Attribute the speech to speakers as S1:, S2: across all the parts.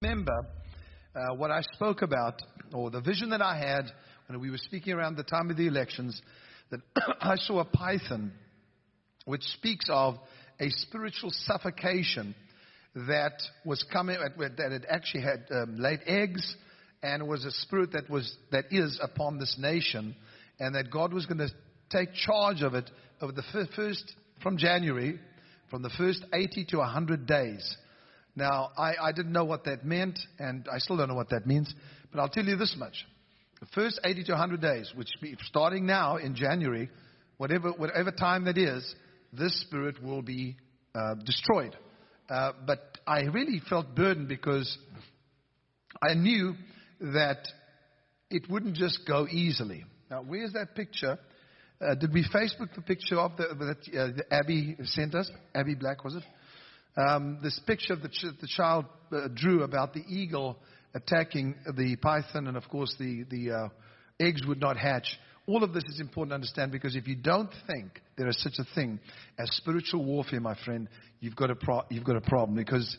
S1: remember what I spoke about, or the vision that I had when we were speaking around the time of the elections, that I saw a python which speaks of a spiritual suffocation that was coming, that it actually had laid eggs, and it was a spirit that is upon this nation, and that God was going to take charge of it over the first, from January, from the first 80 to 100 days. Now, I didn't know what that meant, and I still don't know what that means, but I'll tell you this much. The first 80 to 100 days, which starting now in January, whatever time that is, this spirit will be destroyed. But I really felt burdened because I knew that it wouldn't just go easily. Now, where's that picture? Did we Facebook the picture of that Abby sent us? Abby Black, was it? This picture of the child drew about the eagle attacking the python, and of course the eggs would not hatch. All of this is important to understand, because if you don't think there is such a thing as spiritual warfare, my friend, you've got a problem. Because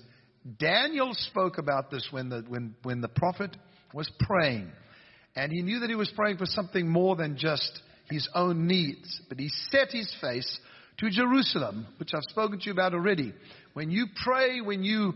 S1: Daniel spoke about this when the prophet was praying, and he knew that he was praying for something more than just his own needs, but he set his face to Jerusalem, which I've spoken to you about already. When you pray, when you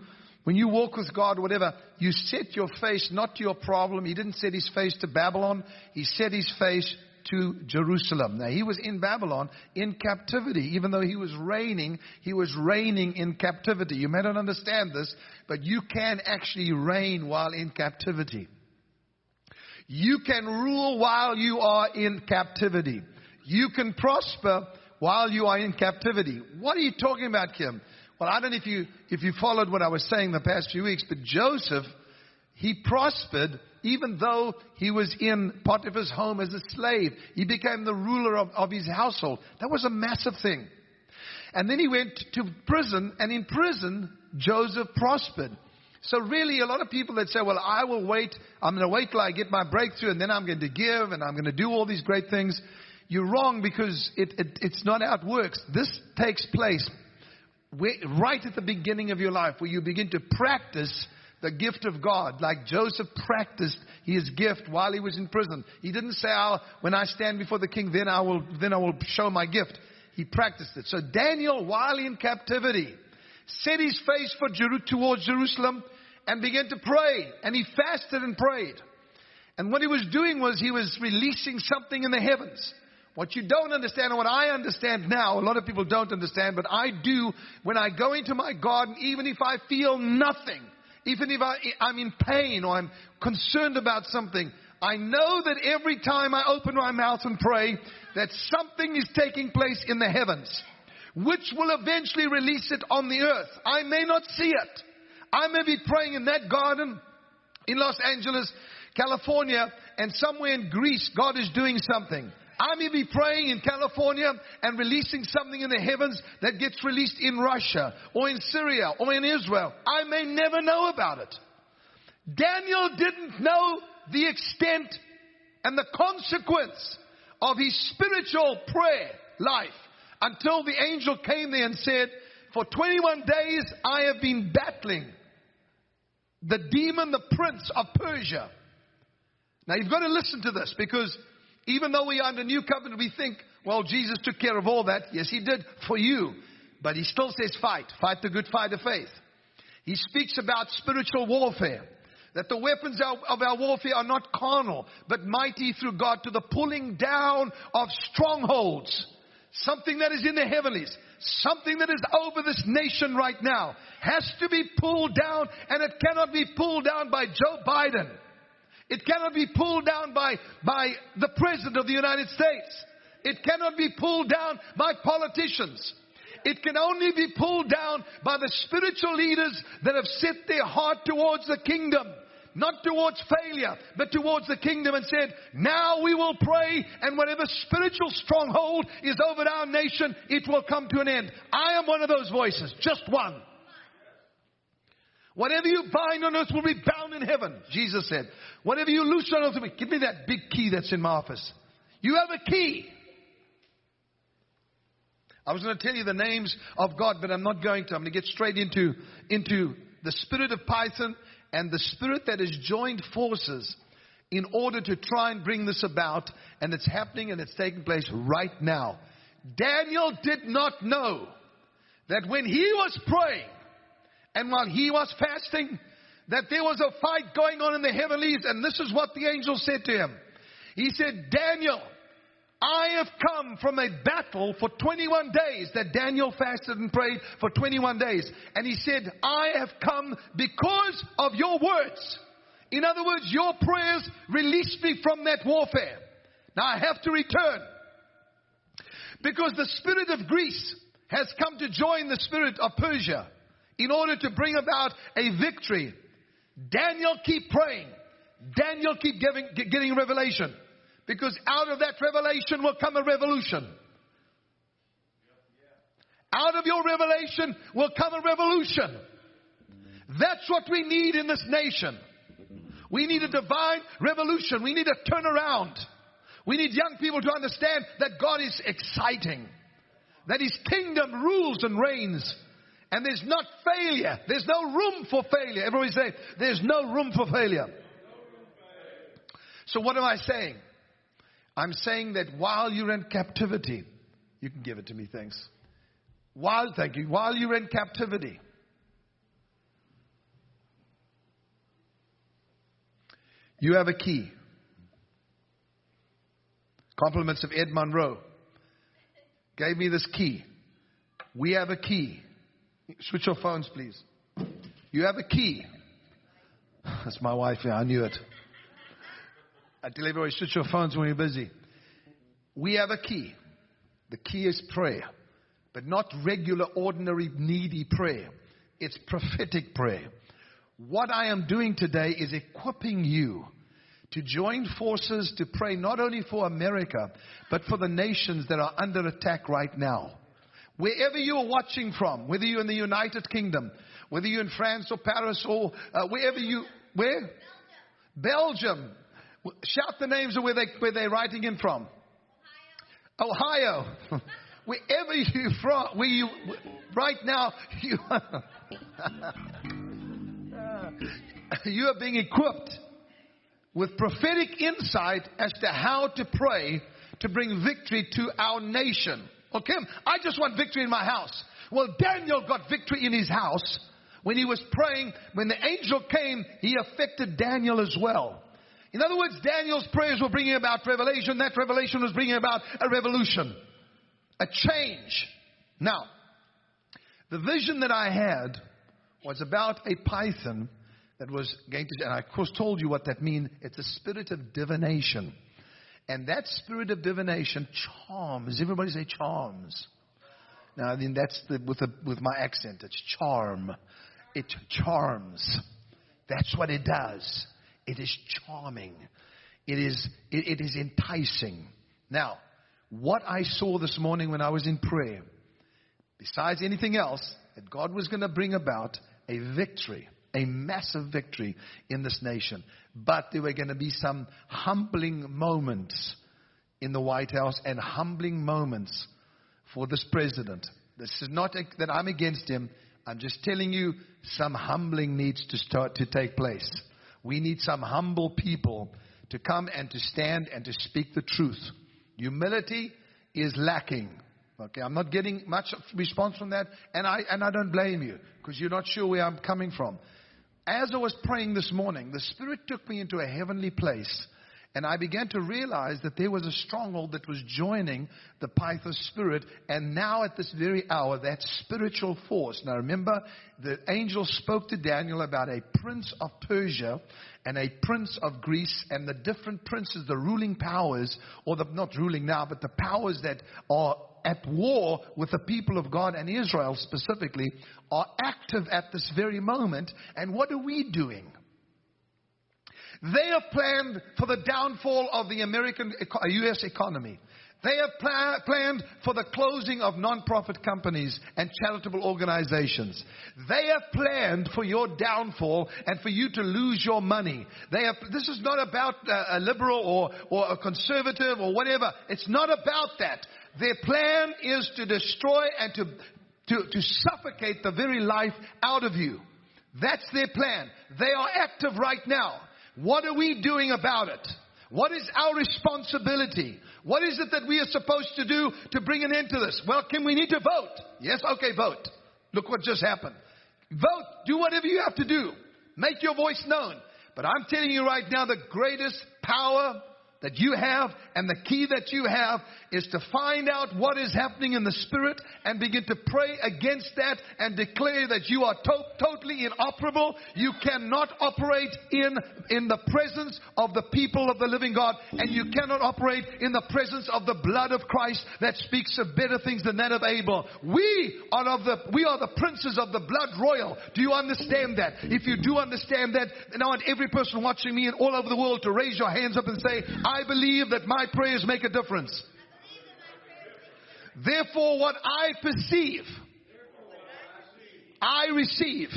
S1: walk with God, whatever, you set your face not to your problem. He didn't set his face to Babylon. He set his face to Jerusalem. Now, he was in Babylon in captivity. Even though he was reigning in captivity. You may not understand this, but you can actually reign while in captivity. You can rule while you are in captivity. You can prosper while you are in captivity. What are you talking about, Kim? Well, I don't know if you followed what I was saying the past few weeks, but Joseph, he prospered even though he was in Potiphar's home as a slave. He became the ruler of his household. That was a massive thing. And then he went to prison, and in prison, Joseph prospered. So really, a lot of people that say, well, I will wait. I'm going to wait till I get my breakthrough, and then I'm going to give, and I'm going to do all these great things. You're wrong, because it's not how it works. This takes place right at the beginning of your life, where you begin to practice the gift of God, like Joseph practiced his gift while he was in prison. He didn't say, when I stand before the king, then I will show my gift. He practiced it. So Daniel, while in captivity, set his face towards Jerusalem and began to pray. And he fasted and prayed. And what he was doing was he was releasing something in the heavens. What you don't understand, and what I understand now, a lot of people don't understand, but I do, when I go into my garden, even if I feel nothing, even if I'm in pain or I'm concerned about something, I know that every time I open my mouth and pray, that something is taking place in the heavens, which will eventually release it on the earth. I may not see it. I may be praying in that garden in Los Angeles, California, and somewhere in Greece, God is doing something. I may be praying in California and releasing something in the heavens that gets released in Russia or in Syria or in Israel. I may never know about it. Daniel didn't know the extent and the consequence of his spiritual prayer life until the angel came there and said, for 21 days I have been battling the demon, the prince of Persia. Now you've got to listen to this, because even though we are under new covenant, we think, well, Jesus took care of all that. Yes, he did for you. But he still says fight. Fight the good fight of faith. He speaks about spiritual warfare. That the weapons of our warfare are not carnal, but mighty through God to the pulling down of strongholds. Something that is in the heavenlies. Something that is over this nation right now has to be pulled down, and it cannot be pulled down by Joe Biden. It cannot be pulled down by the President of the United States. It cannot be pulled down by politicians. It can only be pulled down by the spiritual leaders that have set their heart towards the kingdom. Not towards failure, but towards the kingdom, and said, now we will pray, and whatever spiritual stronghold is over our nation, it will come to an end. I am one of those voices, just one. Whatever you bind on earth will be bound in heaven, Jesus said. Whatever you loose on earth will be. Give me that big key that's in my office. You have a key. I was going to tell you the names of God, but I'm not going to. I'm going to get straight into the spirit of Python and the spirit that has joined forces in order to try and bring this about, and it's happening and it's taking place right now. Daniel did not know that when he was praying and while he was fasting, that there was a fight going on in the heavenlies, and this is what the angel said to him. He said, Daniel, I have come from a battle for 21 days. That Daniel fasted and prayed for 21 days. And he said, I have come because of your words. In other words, your prayers released me from that warfare. Now I have to return. Because the spirit of Greece has come to join the spirit of Persia in order to bring about a victory. Daniel, keep praying. Daniel, keep getting revelation. Because out of that revelation will come a revolution. Out of your revelation will come a revolution. That's what we need in this nation. We need a divine revolution. We need a turnaround. We need young people to understand that God is exciting. That His kingdom rules and reigns. And there's not failure. There's no room for failure. Everybody say, there's no room for failure. So what am I saying? I'm saying that while you're in captivity, you can give it to me, thanks. Thank you. While you're in captivity, you have a key. Compliments of Ed Monroe. Gave me this key. We have a key. Switch your phones, please. You have a key. That's my wife. Yeah, I knew it. I tell everybody, switch your phones when you're busy. We have a key. The key is prayer. But not regular, ordinary, needy prayer. It's prophetic prayer. What I am doing today is equipping you to join forces to pray not only for America, but for the nations that are under attack right now. Wherever you are watching from, whether you're in the United Kingdom, whether you're in France or Paris or where? Belgium. Shout the names of where they're writing in from. Ohio. Wherever you're from, right now, you are being equipped with prophetic insight as to how to pray to bring victory to our nation. Okay, I just want victory in my house. Well, Daniel got victory in his house when he was praying. When the angel came, he affected Daniel as well. In other words, Daniel's prayers were bringing about revelation. That revelation was bringing about a revolution, a change. Now, the vision that I had was about a python that was going to, and I of course told you what that means. It's a spirit of divination. And that spirit of divination charms. Everybody say charms. Now, I mean, that's with my accent. It's charm. It charms. That's what it does. It is charming. It is enticing. Now, what I saw this morning when I was in prayer, besides anything else, that God was going to bring about a victory, a massive victory in this nation. But there were going to be some humbling moments in the White House and humbling moments for this president. This is not that I'm against him. I'm just telling you some humbling needs to start to take place. We need some humble people to come and to stand and to speak the truth. Humility is lacking. Okay, I'm not getting much response from that, and I don't blame you because you're not sure where I'm coming from. As I was praying this morning, the Spirit took me into a heavenly place, and I began to realize that there was a stronghold that was joining the Python spirit, and now at this very hour, that spiritual force. Now remember, the angel spoke to Daniel about a prince of Persia and a prince of Greece, and the different princes, the ruling powers, or the not ruling now, but the powers that are at war with the people of God and Israel specifically, are active at this very moment. And what are we doing? They have planned for the downfall of the U.S. economy. They have planned for the closing of non-profit companies and charitable organizations. They have planned for your downfall and for you to lose your money. This is not about a liberal or a conservative or whatever. It's not about that. Their plan is to destroy and to suffocate the very life out of you. That's their plan. They are active right now. What are we doing about it? What is our responsibility? What is it that we are supposed to do to bring an end to this? Well, we need to vote? Yes, okay, vote. Look what just happened. Vote. Do whatever you have to do. Make your voice known. But I'm telling you right now, the greatest power that you have and the key that you have is to find out what is happening in the spirit and begin to pray against that and declare that you are totally inoperable. You cannot operate in the presence of the people of the living God, and you cannot operate in the presence of the blood of Christ that speaks of better things than that of Abel. We are the princes of the blood royal. Do you understand that? If you do understand that, then I want every person watching me and all over the world to raise your hands up and say, I believe that my prayers make a difference. Therefore, what I perceive, I receive.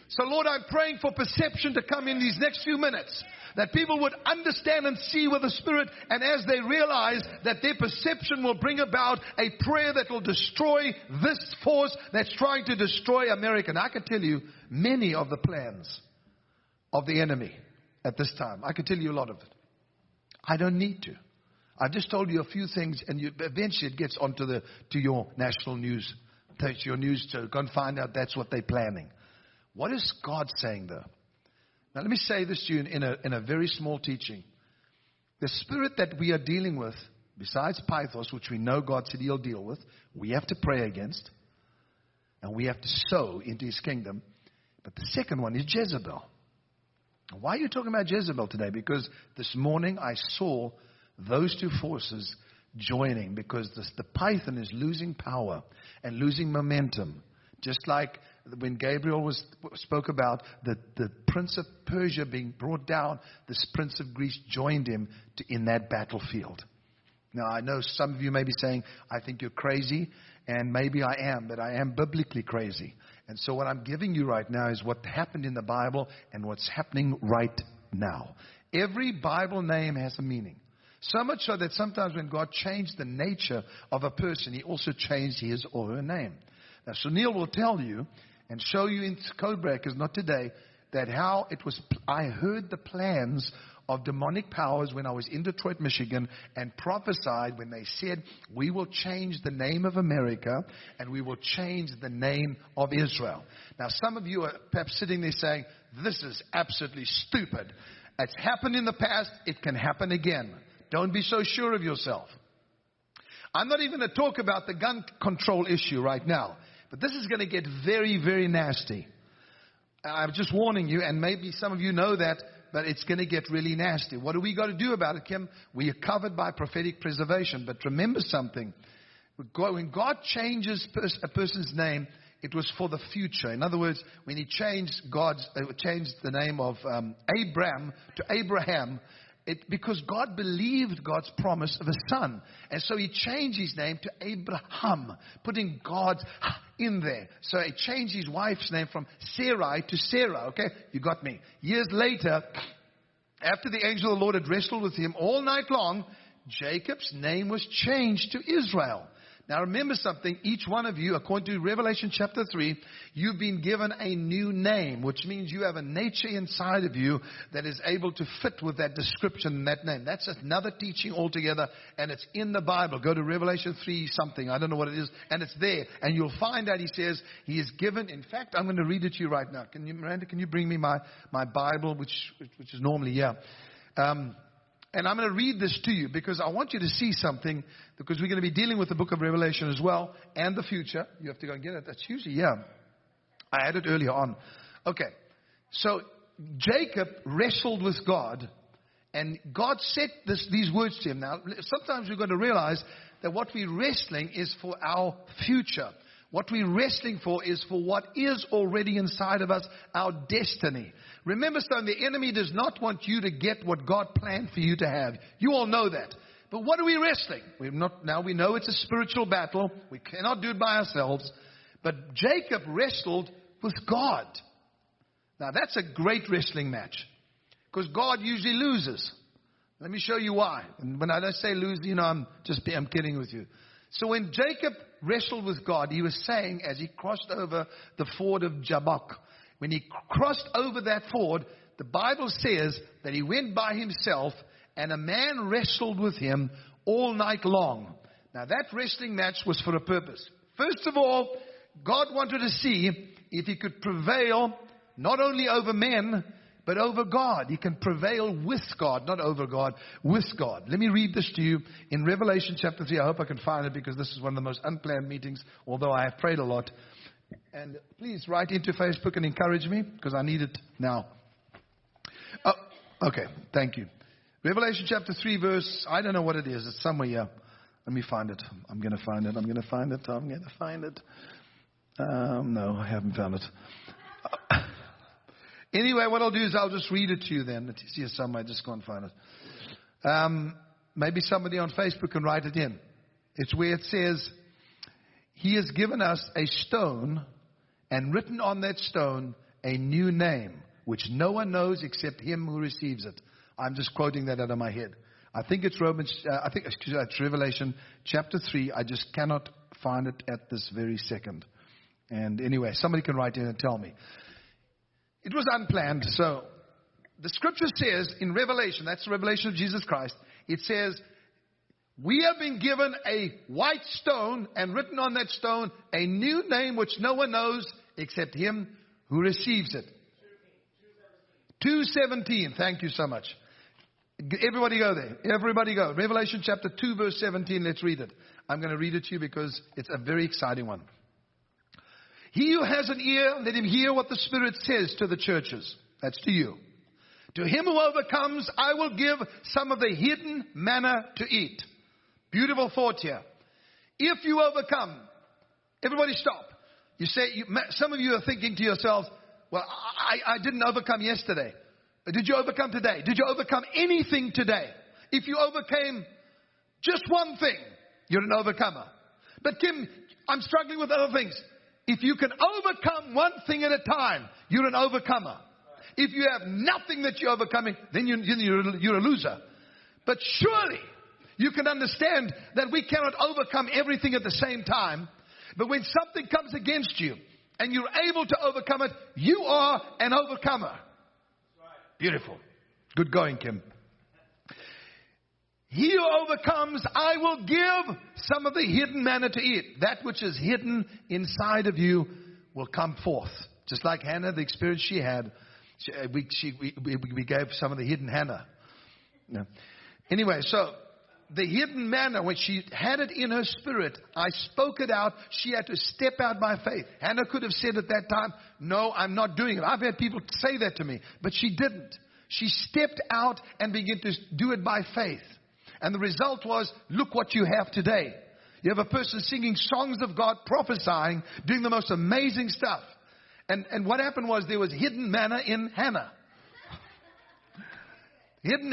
S1: So, Lord, I'm praying for perception to come in these next few minutes. That people would understand and see with the Spirit. And as they realize that their perception will bring about a prayer that will destroy this force that's trying to destroy America. And I can tell you many of the plans of the enemy at this time. I can tell you a lot of it. I don't need to. I've just told you a few things, and eventually it gets onto to your national news, to your news to go and find out that's what they're planning. What is God saying though? Now let me say this to you in a very small teaching. The spirit that we are dealing with, besides Pythos, which we know God said He'll deal with, we have to pray against, and we have to sow into His kingdom. But the second one is Jezebel. Why are you talking about Jezebel today? Because this morning I saw those two forces joining, because the python is losing power and losing momentum. Just like when Gabriel spoke about the prince of Persia being brought down, this prince of Greece joined him in that battlefield. Now I know some of you may be saying, I think you're crazy, and maybe I am, but I am biblically crazy. And so what I'm giving you right now is what happened in the Bible and what's happening right now. Every Bible name has a meaning. So much so that sometimes when God changed the nature of a person, He also changed his or her name. Now, Sunil will tell you and show you in Code Breakers, not today, that how it was. I heard the plans of demonic powers when I was in Detroit, Michigan, and prophesied when they said, we will change the name of America and we will change the name of Israel. Now, some of you are perhaps sitting there saying, this is absolutely stupid. It's happened in the past. It can happen again. Don't be so sure of yourself. I'm not even going to talk about the gun control issue right now, but this is going to get very, very nasty. I'm just warning you, and maybe some of you know that, but it's going to get really nasty. What do we got to do about it, Kim? We are covered by prophetic preservation. But remember something. When God changes a person's name, it was for the future. In other words, when He changed the name of Abram to Abraham, because God believed God's promise of a son. And so He changed his name to Abraham, putting God's in there. So He changed his wife's name from Sarai to Sarah. Okay, you got me. Years later, after the angel of the Lord had wrestled with him all night long, Jacob's name was changed to Israel. Now remember something, each one of you, according to Revelation chapter 3, you've been given a new name, which means you have a nature inside of you that is able to fit with that description and that name. That's another teaching altogether, and it's in the Bible. Go to Revelation 3 something, I don't know what it is, and it's there. And you'll find out He says He is given, in fact, I'm going to read it to you right now. Miranda, can you bring me my Bible, which is normally, yeah. And I'm going to read this to you because I want you to see something, because we're going to be dealing with the book of Revelation as well and the future. You have to go and get it. That's usually, yeah. I had it earlier on. Okay. So Jacob wrestled with God, and God said these words to him. Now, sometimes we're going to realize that what we're wrestling is for our future. What we're wrestling for is for what is already inside of us, our destiny. Remember, son, the enemy does not want you to get what God planned for you to have. You all know that. But what are we wrestling? Now we know it's a spiritual battle. We cannot do it by ourselves. But Jacob wrestled with God. Now that's a great wrestling match, because God usually loses. Let me show you why. And when I don't say lose, I'm kidding with you. So when Jacob wrestled with God, he was saying, as he crossed over the ford of Jabbok, when he crossed over that ford, the Bible says that he went by himself and a man wrestled with him all night long. Now that wrestling match was for a purpose. First of all, God wanted to see if he could prevail not only over men, but over God. He can prevail with God, not over God, with God. Let me read this to you in Revelation chapter 3. I hope I can find it because this is one of the most unplanned meetings, although I have prayed a lot. And please write into Facebook and encourage me because I need it now. Oh, okay, thank you. Revelation chapter 3 verse, I don't know what it is. It's somewhere here. Let me find it. I'm going to find it. No, I haven't found it. Anyway, what I'll do is I'll just read it to you then. It's here somewhere. Just go and find it. Maybe somebody on Facebook can write it in. It's where it says, he has given us a stone and written on that stone a new name, which no one knows except him who receives it. I'm just quoting that out of my head. I think it's it's Revelation chapter 3. I just cannot find it at this very second. And anyway, somebody can write in and tell me. It was unplanned. So the scripture says in Revelation, that's the revelation of Jesus Christ. It says, we have been given a white stone and written on that stone a new name which no one knows except him who receives it. 2:17. Thank you so much. Everybody go there. Everybody go. Revelation chapter 2 verse 17. Let's read it. I'm going to read it to you because it's a very exciting one. He who has an ear, let him hear what the Spirit says to the churches. That's to you. To him who overcomes, I will give some of the hidden manna to eat. Beautiful thought here. If you overcome, everybody stop. You say, some of you are thinking to yourselves, well, I didn't overcome yesterday. Did you overcome today? Did you overcome anything today? If you overcame just one thing, you're an overcomer. But Kim, I'm struggling with other things. If you can overcome one thing at a time, you're an overcomer. If you have nothing that you're overcoming, then you're a loser. But surely you can understand that we cannot overcome everything at the same time. But when something comes against you and you're able to overcome it, you are an overcomer. Beautiful. Good going, Kim. He who overcomes, I will give some of the hidden manna to eat. That which is hidden inside of you will come forth. Just like Hannah, the experience she had, we gave some of the hidden manna. No. Anyway, so the hidden manna, when she had it in her spirit, I spoke it out. She had to step out by faith. Hannah could have said at that time, no, I'm not doing it. I've had people say that to me, but she didn't. She stepped out and began to do it by faith. And the result was, look what you have today. You have a person singing songs of God, prophesying, doing the most amazing stuff. And what happened was there was hidden manna in Hannah. Hidden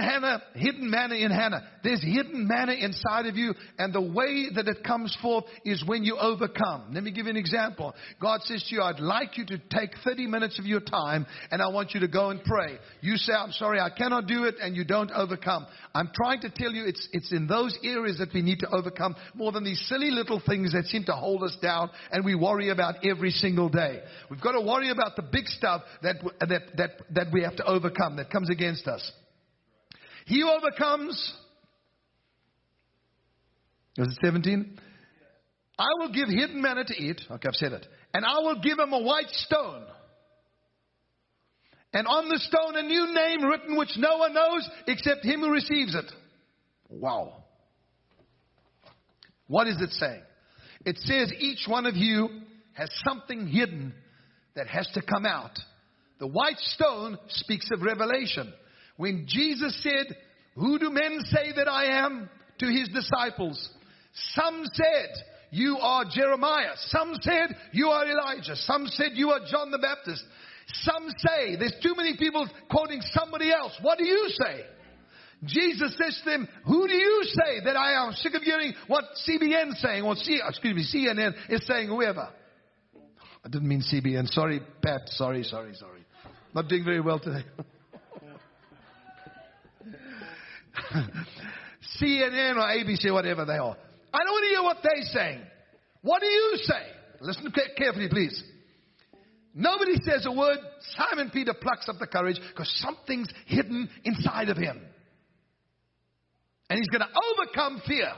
S1: manna in Hannah. There's hidden manna inside of you, and the way that it comes forth is when you overcome. Let me give you an example. God says to you, I'd like you to take 30 minutes of your time, and I want you to go and pray. You say, I'm sorry, I cannot do it, and you don't overcome. I'm trying to tell you it's in those areas that we need to overcome more than these silly little things that seem to hold us down and we worry about every single day. We've got to worry about the big stuff that we have to overcome, that comes against us. He who overcomes, was it 17? I will give hidden manna to eat. Okay, I've said it. And I will give him a white stone. And on the stone a new name written which no one knows except him who receives it. Wow. What is it saying? It says each one of you has something hidden that has to come out. The white stone speaks of revelation. When Jesus said, who do men say that I am? To his disciples. Some said, you are Jeremiah. Some said, you are Elijah. Some said, you are John the Baptist. Some say, there's too many people quoting somebody else. What do you say? Jesus says to them, who do you say that I am? I'm sick of hearing what CBN is saying, or CNN is saying, whoever. I didn't mean CBN. Sorry, Pat. Sorry. Not doing very well today. CNN or ABC, whatever they are. I don't want to hear what they're saying. What do you say? Listen carefully, please. Nobody says a word. Simon Peter plucks up the courage because something's hidden inside of him. And he's going to overcome fear.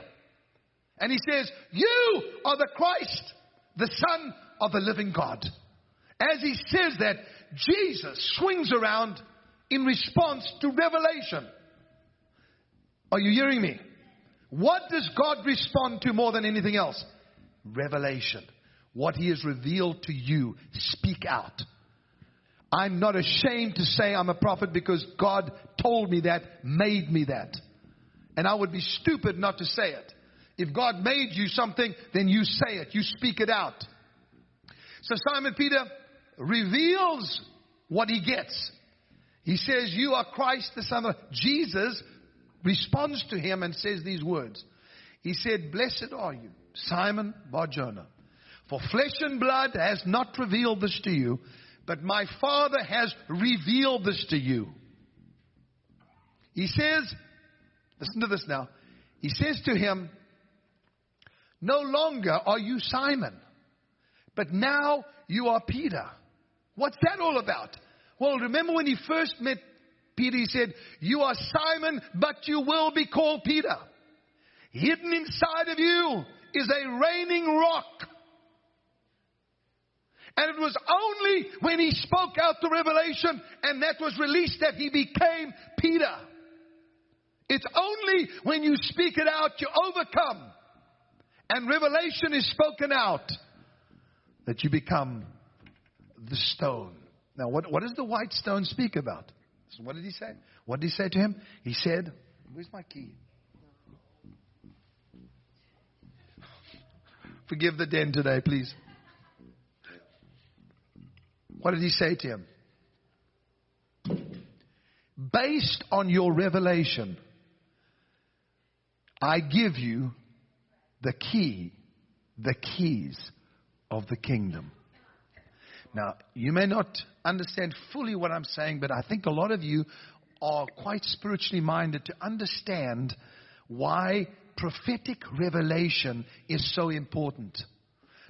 S1: And he says, you are the Christ, the Son of the living God. As he says that, Jesus swings around in response to revelation. Are you hearing me? What does God respond to more than anything else? Revelation. What He has revealed to you, speak out. I'm not ashamed to say I'm a prophet because God told me that, made me that. And I would be stupid not to say it. If God made you something, then you say it. You speak it out. So Simon Peter reveals what he gets. He says, you are Christ the Son of... Jesus responds to him and says these words. He said, blessed are you, Simon Bar-Jonah. For flesh and blood has not revealed this to you, but my Father has revealed this to you. He says, listen to this now. He says to him, no longer are you Simon, but now you are Peter. What's that all about? Well, remember when he first met Peter, he said, you are Simon, but you will be called Peter. Hidden inside of you is a reigning rock. And it was only when he spoke out the revelation and that was released that he became Peter. It's only when you speak it out, you overcome. And revelation is spoken out that you become the stone. Now, what does the white stone speak about? So what did he say? What did he say to him? He said, where's my key? Forgive the den today, please. What did he say to him? Based on your revelation, I give you the keys of the kingdom. Now, you may not understand fully what I'm saying, but I think a lot of you are quite spiritually minded to understand why prophetic revelation is so important.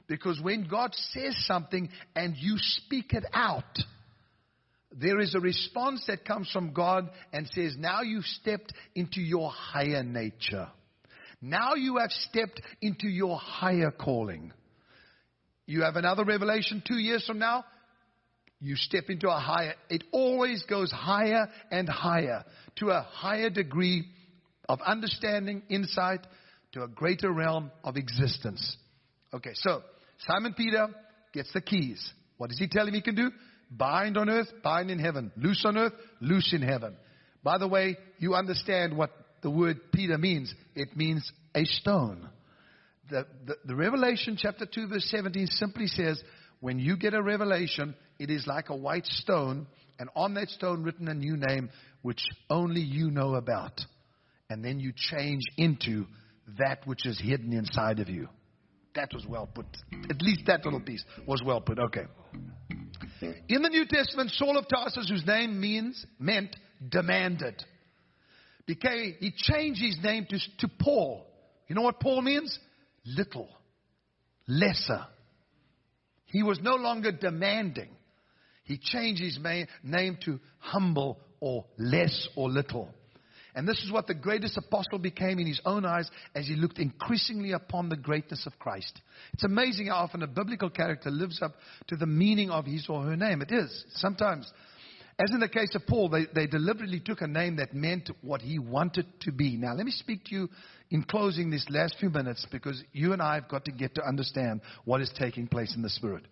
S1: Because when God says something and you speak it out, there is a response that comes from God and says, now you've stepped into your higher nature. Now you have stepped into your higher calling. You have another revelation 2 years from now, you step into a higher. It always goes higher and higher to a higher degree of understanding, insight, to a greater realm of existence. Okay, so Simon Peter gets the keys. What does he tell him he can do? Bind on earth, bind in heaven. Loose on earth, loose in heaven. By the way, you understand what the word Peter means. It means a stone. The Revelation chapter 2 verse 17 simply says, when you get a revelation, it is like a white stone, and on that stone written a new name, which only you know about. And then you change into that which is hidden inside of you. That was well put. At least that little piece was well put. Okay. In the New Testament, Saul of Tarsus, whose name meant demanded. He changed his name to Paul. You know what Paul means? Little. Lesser. He was no longer demanding. He changed his name to humble or less or little. And this is what the greatest apostle became in his own eyes as he looked increasingly upon the greatness of Christ. It's amazing how often a biblical character lives up to the meaning of his or her name. It is. Sometimes, as in the case of Paul, they deliberately took a name that meant what he wanted to be. Now, let me speak to you in closing these last few minutes, because you and I have got to get to understand what is taking place in the Spirit.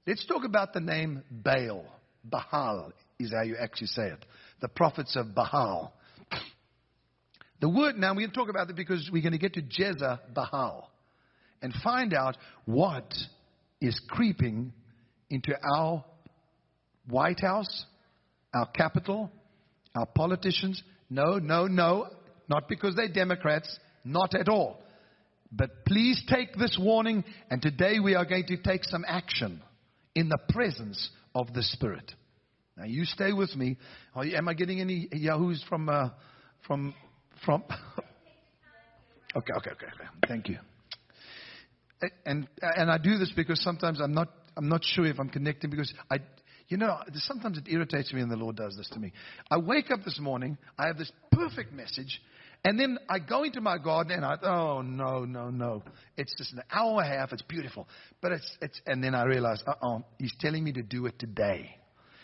S1: Let's talk about the name Baal. Baal is how you actually say it. The prophets of Baal. The word, now we're going to talk about it because we're going to get to Jezebel and find out what is creeping into our White House, our capital, our politicians. No, not because they're Democrats, not at all. But please take this warning, and today we are going to take some action in the presence of the Spirit. Now you stay with me. Am I getting any yahoos from Okay. Thank you. And I do this because sometimes I'm not I'm not sure if I'm connecting because sometimes it irritates me when the Lord does this to me. I wake up this morning, I have this perfect message, and then I go into my garden and no. It's just an hour and a half. It's beautiful. But and then I realize, He's telling me to do it today.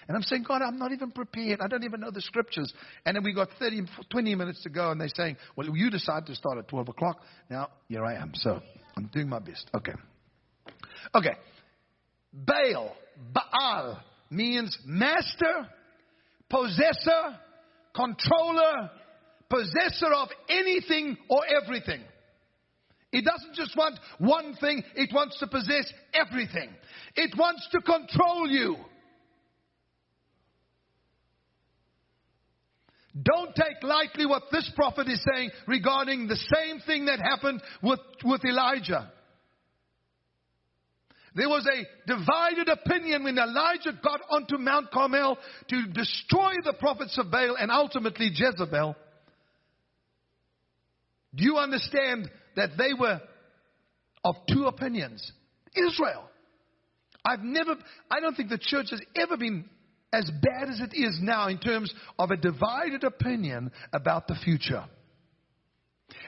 S1: And I'm saying, God, I'm not even prepared. I don't even know the scriptures. And then we got 20 minutes to go, and they're saying, well, you decided to start at 12 o'clock. Now, here I am. So I'm doing my best. Okay. Baal means master, possessor, controller, possessor of anything or everything. It doesn't just want one thing. It wants to possess everything. It wants to control you. Don't take lightly what this prophet is saying regarding the same thing that happened with Elijah. There was a divided opinion when Elijah got onto Mount Carmel to destroy the prophets of Baal and ultimately Jezebel. Do you understand that they were of two opinions? Israel. I don't think the church has ever been as bad as it is now in terms of a divided opinion about the future.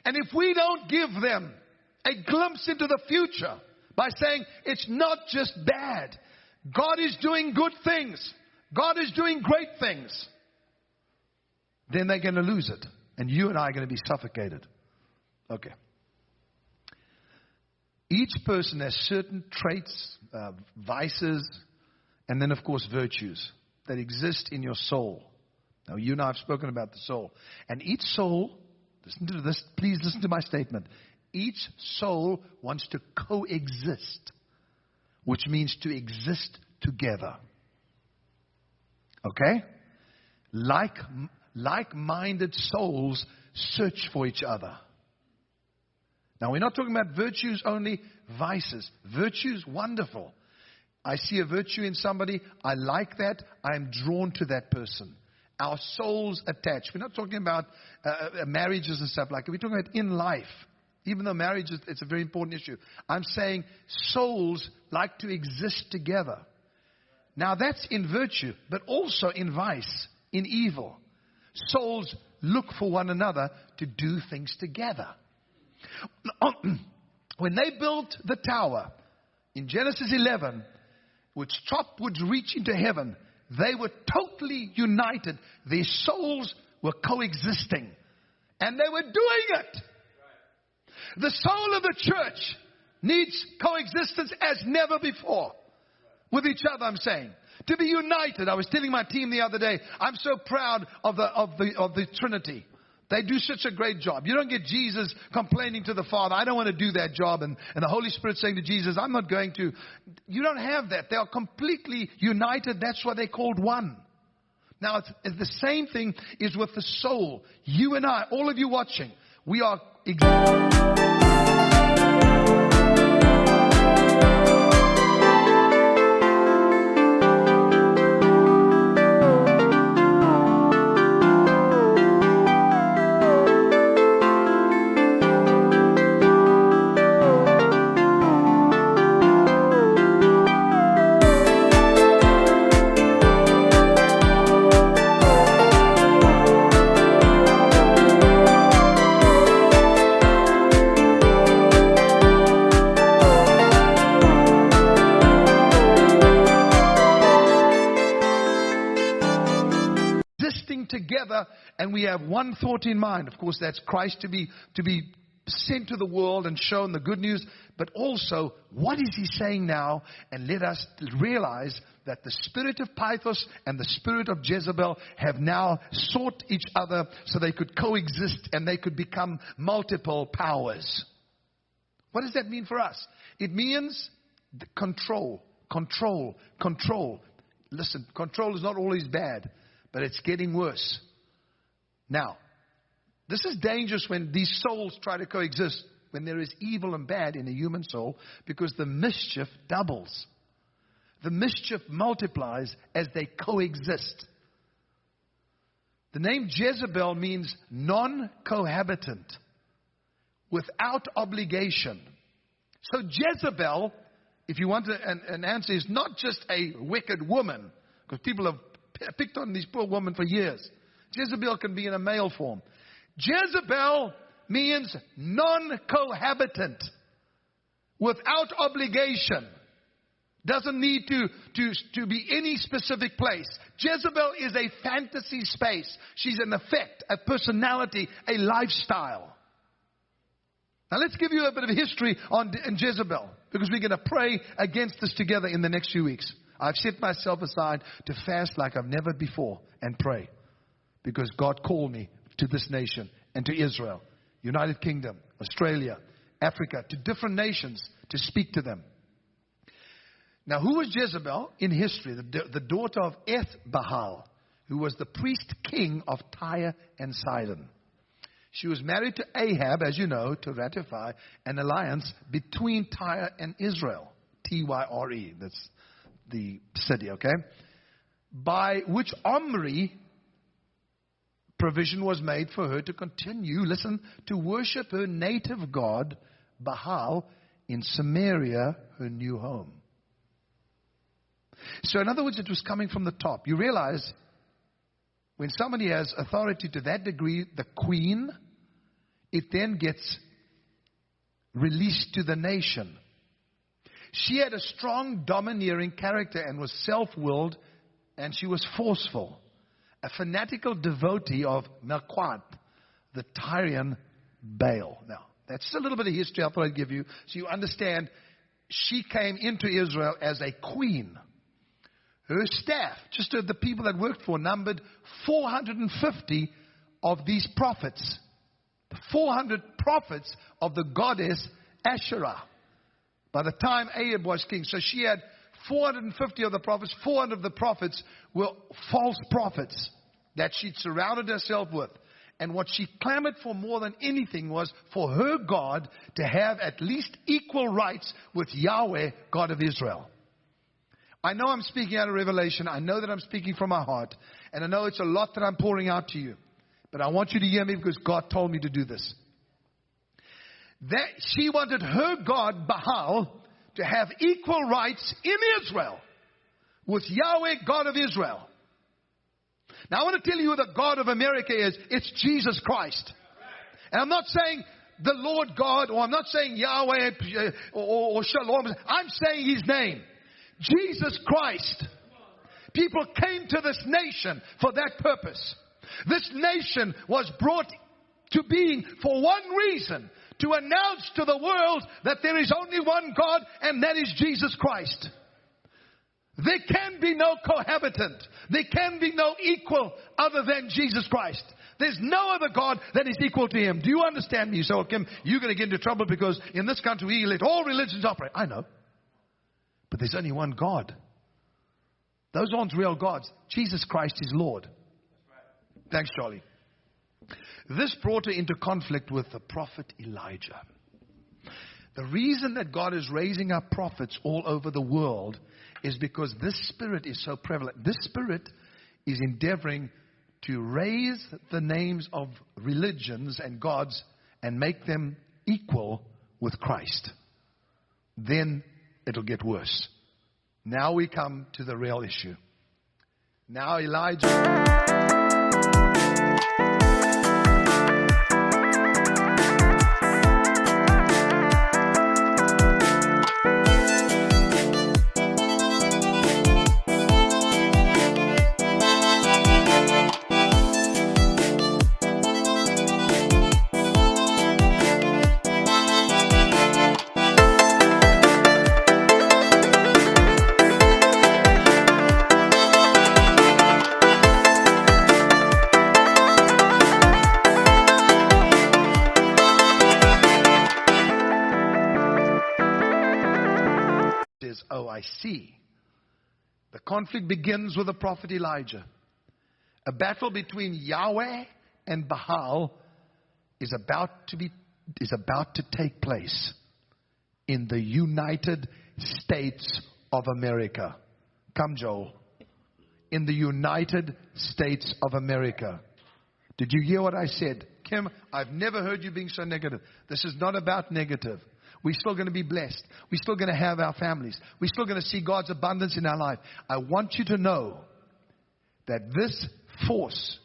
S1: And if we don't give them a glimpse into the future by saying it's not just bad, God is doing good things, God is doing great things, then they're going to lose it. And you and I are going to be suffocated. Okay. Each person has certain traits, vices, and then, of course, virtues that exist in your soul. Now, you and I have spoken about the soul. And each soul, listen to this, please listen to my statement. Each soul wants to coexist, which means to exist together. Okay? Like-minded souls search for each other. Now, we're not talking about virtues only, vices. Virtues, wonderful. I see a virtue in somebody. I like that. I am drawn to that person. Our souls attach. We're not talking about marriages and stuff like that. We're talking about in life. Even though marriage it's a very important issue. I'm saying souls like to exist together. Now that's in virtue, but also in vice, in evil. Souls look for one another to do things together. When they built the tower in Genesis 11, which top would reach into heaven, they were totally united. Their souls were coexisting. And they were doing it. The soul of the church needs coexistence as never before. With each other, I'm saying. To be united. I was telling my team the other day, I'm so proud of the Trinity. They do such a great job. You don't get Jesus complaining to the Father, I don't want to do that job. And the Holy Spirit saying to Jesus, I'm not going to. You don't have that. They are completely united. That's why they're called one. Now, it's the same thing is with the soul. You and I, all of you watching, we are together, and we have one thought in mind. Of course, that's Christ to be sent to the world and shown the good news. But also, what is He saying now? And let us realize that the spirit of Pythos and the spirit of Jezebel have now sought each other so they could coexist and they could become multiple powers. What does that mean for us? It means control. Listen, control is not always bad, but it's getting worse. Now, this is dangerous when these souls try to coexist, when there is evil and bad in a human soul, because the mischief doubles. The mischief multiplies as they coexist. The name Jezebel means non-cohabitant, without obligation. So Jezebel if you want an answer, is not just a wicked woman, because people have picked on these poor women for years. Jezebel can be in a male form. Jezebel means non-cohabitant, without obligation. Doesn't need to be any specific place. Jezebel is a fantasy space. She's an effect, a personality, a lifestyle. Now let's give you a bit of history on Jezebel, because we're going to pray against this together in the next few weeks. I've set myself aside to fast like I've never before and pray, because God called me to this nation and to Israel, United Kingdom, Australia, Africa, to different nations to speak to them. Now, who was Jezebel in history? The daughter of Ethbaal, who was the priest king of Tyre and Sidon. She was married to Ahab, as you know, to ratify an alliance between Tyre and Israel. Tyre, that's the city, okay? By which Omri provision was made for her to continue, listen, to worship her native god, Baal, in Samaria, her new home. So in other words, it was coming from the top. You realize when somebody has authority to that degree, the queen, it then gets released to the nation. She had a strong, domineering character and was self-willed, and she was forceful. A fanatical devotee of Melquat, the Tyrian Baal. Now, that's just a little bit of history I thought I'd give you, so you understand she came into Israel as a queen. Her staff, just the people that worked for, numbered 450 of these prophets. 400 prophets of the goddess Asherah. By the time Ahab was king. So she had 450 of the prophets. 400 of the prophets were false prophets that she'd surrounded herself with. And what she clamored for more than anything was for her God to have at least equal rights with Yahweh, God of Israel. I know I'm speaking out of revelation. I know that I'm speaking from my heart. And I know it's a lot that I'm pouring out to you. But I want you to hear me, because God told me to do this. That she wanted her God, Baal, to have equal rights in Israel with Yahweh, God of Israel. Now I want to tell you who the God of America is. It's Jesus Christ. And I'm not saying the Lord God, or I'm not saying Yahweh or Shalom. I'm saying His name. Jesus Christ. People came to this nation for that purpose. This nation was brought to being for one reason: to announce to the world that there is only one God, and that is Jesus Christ. There can be no cohabitant. There can be no equal other than Jesus Christ. There's no other God that is equal to Him. Do you understand me? You say, well, Kim, you're going to get into trouble because in this country we let all religions operate. I know. But there's only one God. Those aren't real gods. Jesus Christ is Lord. Thanks, Charlie. This brought her into conflict with the prophet Elijah. The reason that God is raising up prophets all over the world is because this spirit is so prevalent. This spirit is endeavoring to raise the names of religions and gods and make them equal with Christ. Then it'll get worse. Now we come to the real issue. Now Elijah... see. The conflict begins with the prophet Elijah. A battle between Yahweh and Baal is about to take place in the United States of America. Come, Joel. In the United States of America. Did you hear what I said? Kim, I've never heard you being so negative. This is not about negative. We're still going to be blessed. We're still going to have our families. We're still going to see God's abundance in our life. I want you to know that this force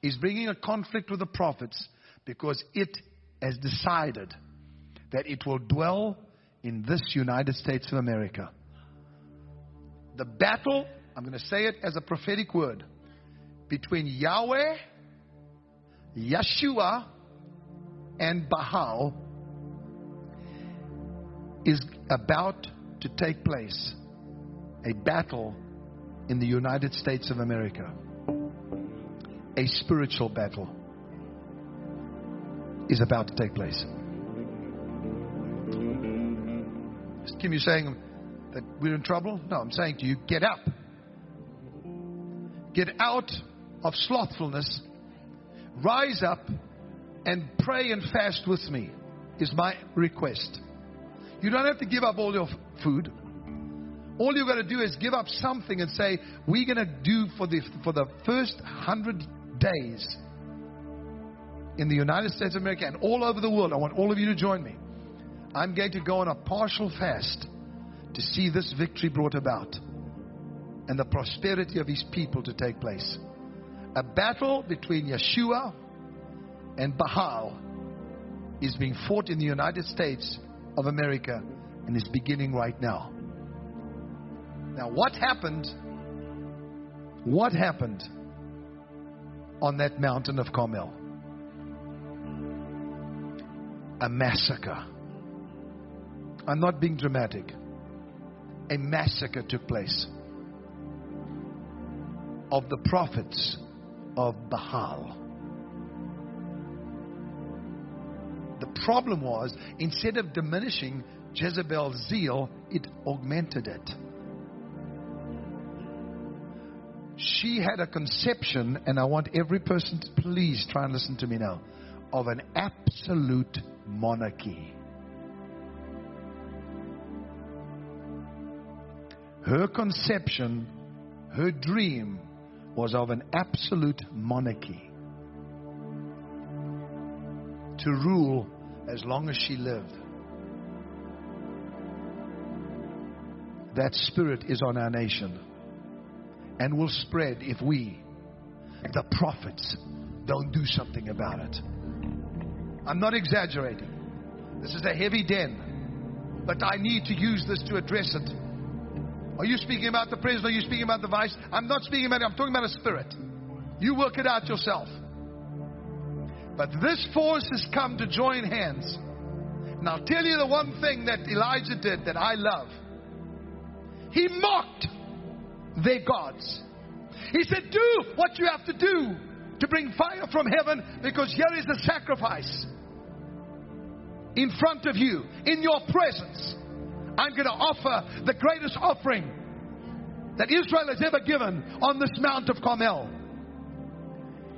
S1: is bringing a conflict with the prophets because it has decided that it will dwell in this United States of America. The battle, I'm going to say it as a prophetic word, between Yahweh, Yeshua, and Baal is about to take place. A battle in the United States of America. A spiritual battle is about to take place. Kim, you saying that we're in trouble? No, I'm saying to you, get up. Get out of slothfulness. Rise up and pray and fast with me is my request. You don't have to give up all your food. All you've got to do is give up something and say, we're going to do for the first 100 days in the United States of America and all over the world. I want all of you to join me. I'm going to go on a partial fast to see this victory brought about and the prosperity of His people to take place. A battle between Yeshua and Baal is being fought in the United States of America and is beginning right now. Now, what happened? What happened on that mountain of Carmel? A massacre. I'm not being dramatic. A massacre took place of the prophets of Baal. The problem was, instead of diminishing Jezebel's zeal, it augmented it. She had a conception, and I want every person to please try and listen to me now, of an absolute monarchy. Her conception, her dream was of an absolute monarchy. To rule as long as she lived. That spirit is on our nation and will spread if we, the prophets, don't do something about it. I'm not exaggerating. This is a heavy den, but I need to use this to address it. Are you speaking about the president? Are you speaking about the vice? I'm not speaking about it. I'm talking about a spirit. You work it out yourself. But this force has come to join hands. And I'll tell you the one thing that Elijah did that I love. He mocked their gods. He said, do what you have to do to bring fire from heaven, because here is the sacrifice in front of you, in your presence. I'm going to offer the greatest offering that Israel has ever given on this Mount of Carmel.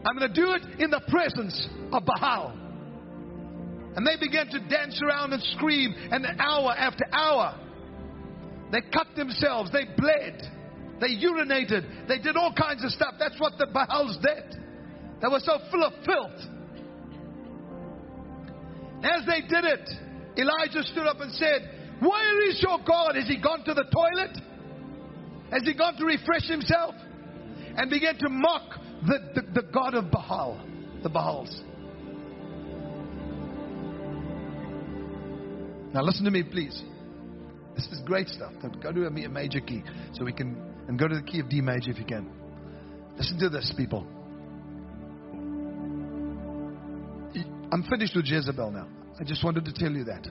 S1: I'm going to do it in the presence of Baal. And they began to dance around and scream, and hour after hour they cut themselves, they bled, they urinated, they did all kinds of stuff. That's what the Baals did. They were so full of filth. As they did it, Elijah stood up and said, where is your God? Has he gone to the toilet? Has he gone to refresh himself? And began to mock the God of Baal, the Baals. Now listen to me, please. This is great stuff. Go to a major key so we can, and go to the key of D major if you can. Listen to this, people. I'm finished with Jezebel now. I just wanted to tell you that.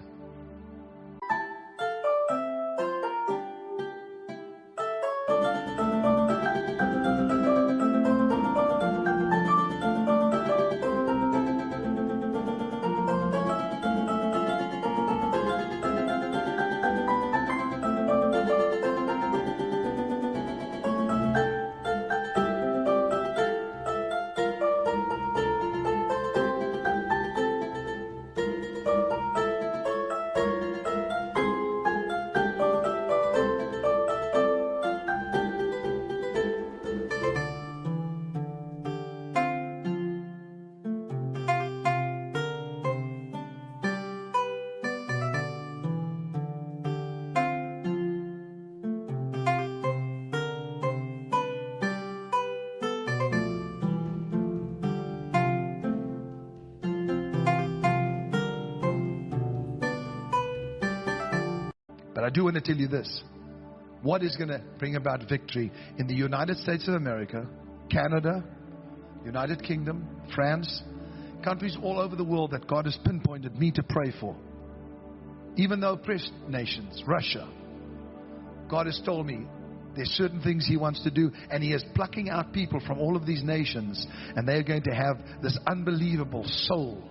S1: But I do want to tell you this. What is going to bring about victory in the United States of America, Canada, United Kingdom, France, countries all over the world that God has pinpointed me to pray for. Even though oppressed nations, Russia, God has told me there's certain things He wants to do, and He is plucking out people from all of these nations, and they're going to have this unbelievable soul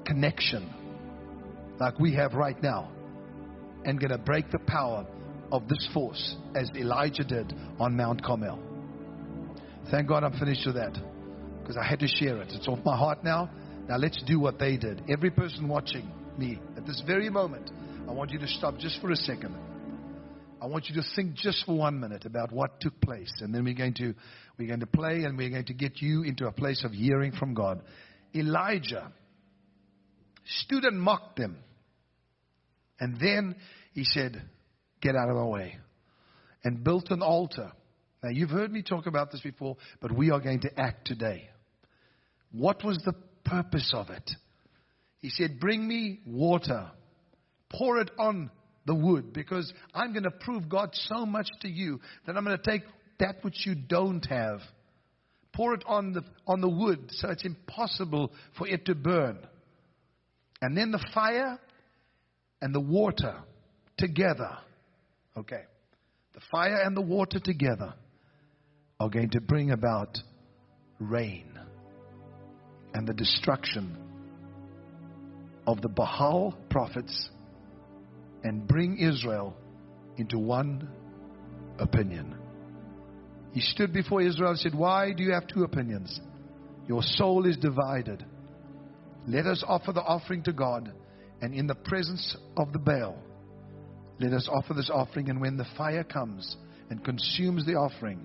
S1: connection like we have right now, and going to break the power of this force as Elijah did on Mount Carmel. Thank God I'm finished with that, because I had to share it. It's off my heart now. Now let's do what they did. Every person watching me at this very moment, I want you to stop just for a second. I want you to think just for 1 minute about what took place, and then we're going to play, and we're going to get you into a place of hearing from God. Elijah stood and mocked them, and then he said, "Get out of my way," and built an altar. Now you've heard me talk about this before, but we are going to act today. What was the purpose of it? He said, "Bring me water, pour it on the wood, because I'm going to prove God so much to you that I'm going to take that which you don't have, pour it on the wood so it's impossible for it to burn. And then the fire and the water together, okay, the fire and the water together are going to bring about rain and the destruction of the Baal prophets, and bring Israel into one opinion." He stood before Israel and said, "Why do you have two opinions? Your soul is divided. Let us offer the offering to God, and in the presence of the Baal, let us offer this offering. And when the fire comes and consumes the offering,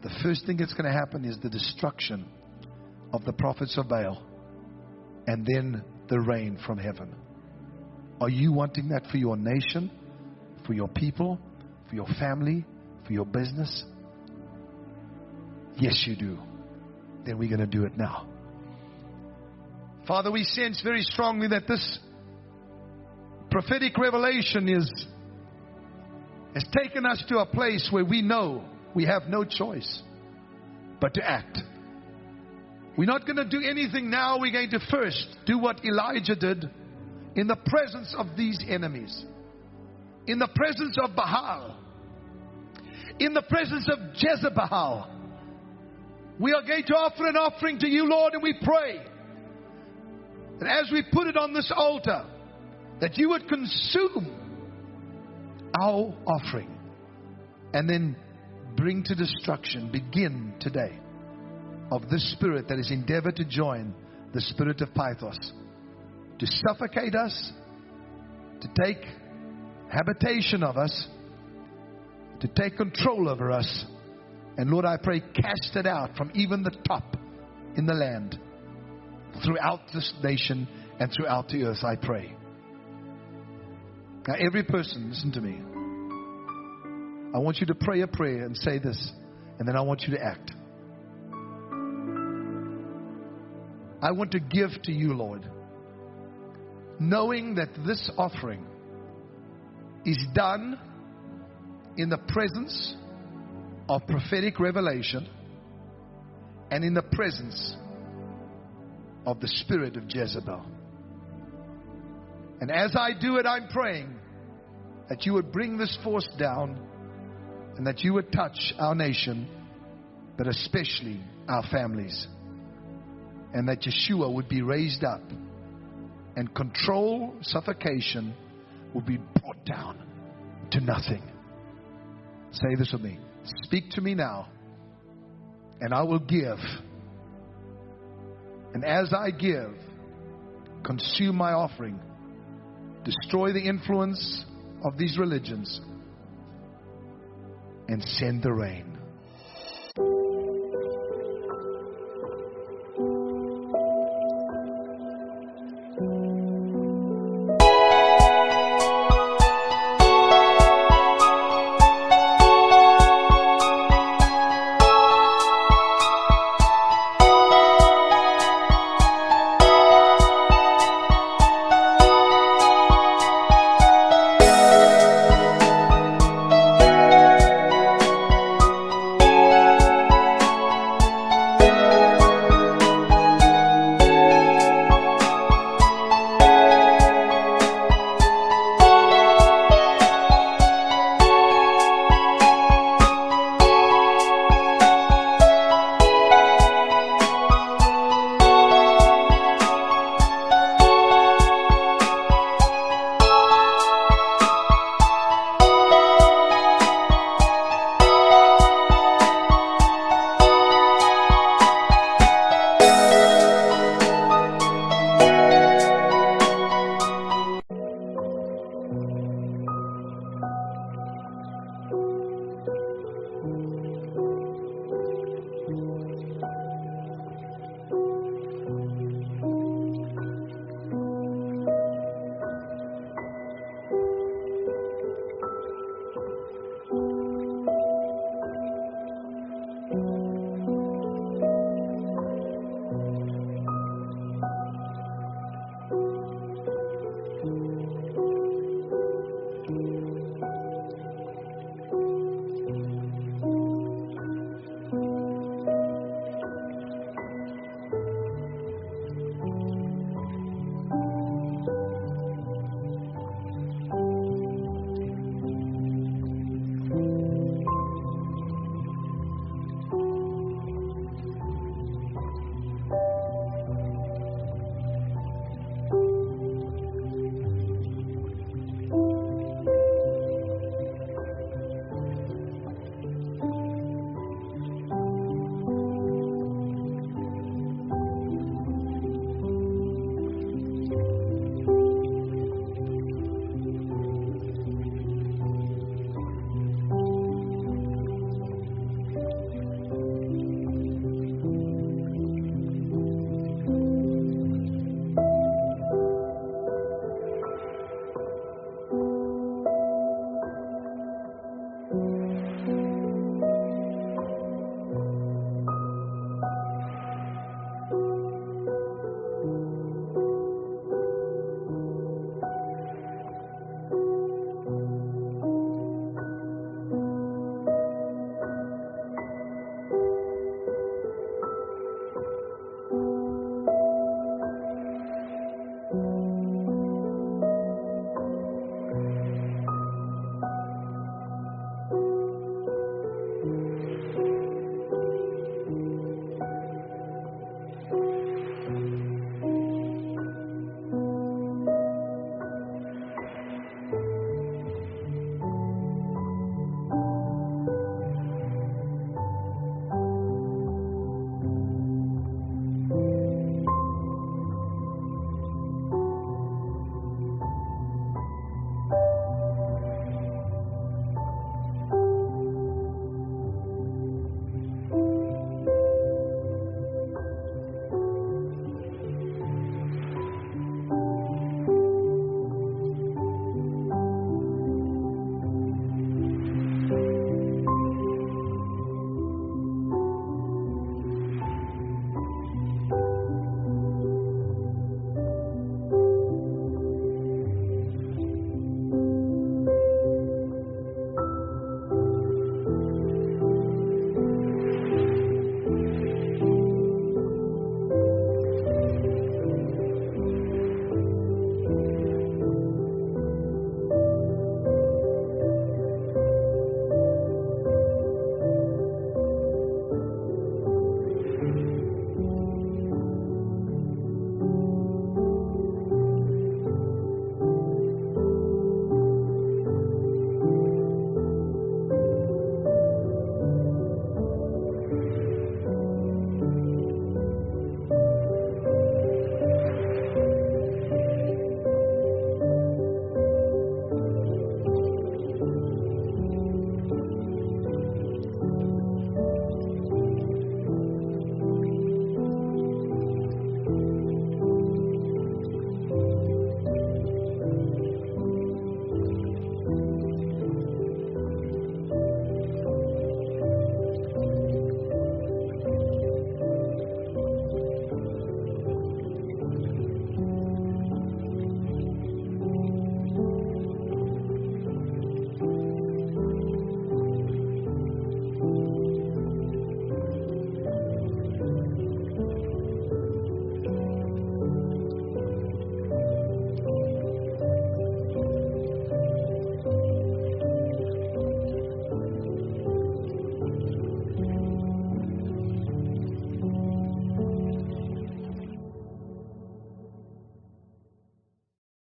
S1: the first thing that's going to happen is the destruction of the prophets of Baal, and then the rain from heaven." Are you wanting that for your nation, for your people, for your family, for your business? Yes, you do. Then we're going to do it now. Father, we sense very strongly that this prophetic revelation has taken us to a place where we know we have no choice but to act. We're not going to do anything now. We're going to first do what Elijah did in the presence of these enemies, in the presence of Baal, in the presence of Jezebel. We are going to offer an offering to you, Lord, and we pray that as we put it on this altar, that you would consume our offering and then bring to destruction, begin today, of this spirit that has endeavored to join the spirit of Pythos, to suffocate us, to take habitation of us, to take control over us. And Lord, I pray, cast it out from even the top in the land, throughout this nation and throughout the earth, I pray. Now every person, listen to me. I want you to pray a prayer and say this, and then I want you to act. I want to give to you, Lord, knowing that this offering is done in the presence of prophetic revelation and in the presence of the spirit of Jezebel. And as I do it, I'm praying that you would bring this force down, and that you would touch our nation, but especially our families, and that Yeshua would be raised up, and control, suffocation will be brought down to nothing. Say this with me. Speak to me now, and I will give. And as I give, consume my offering, destroy the influence of these religions, and send the rain.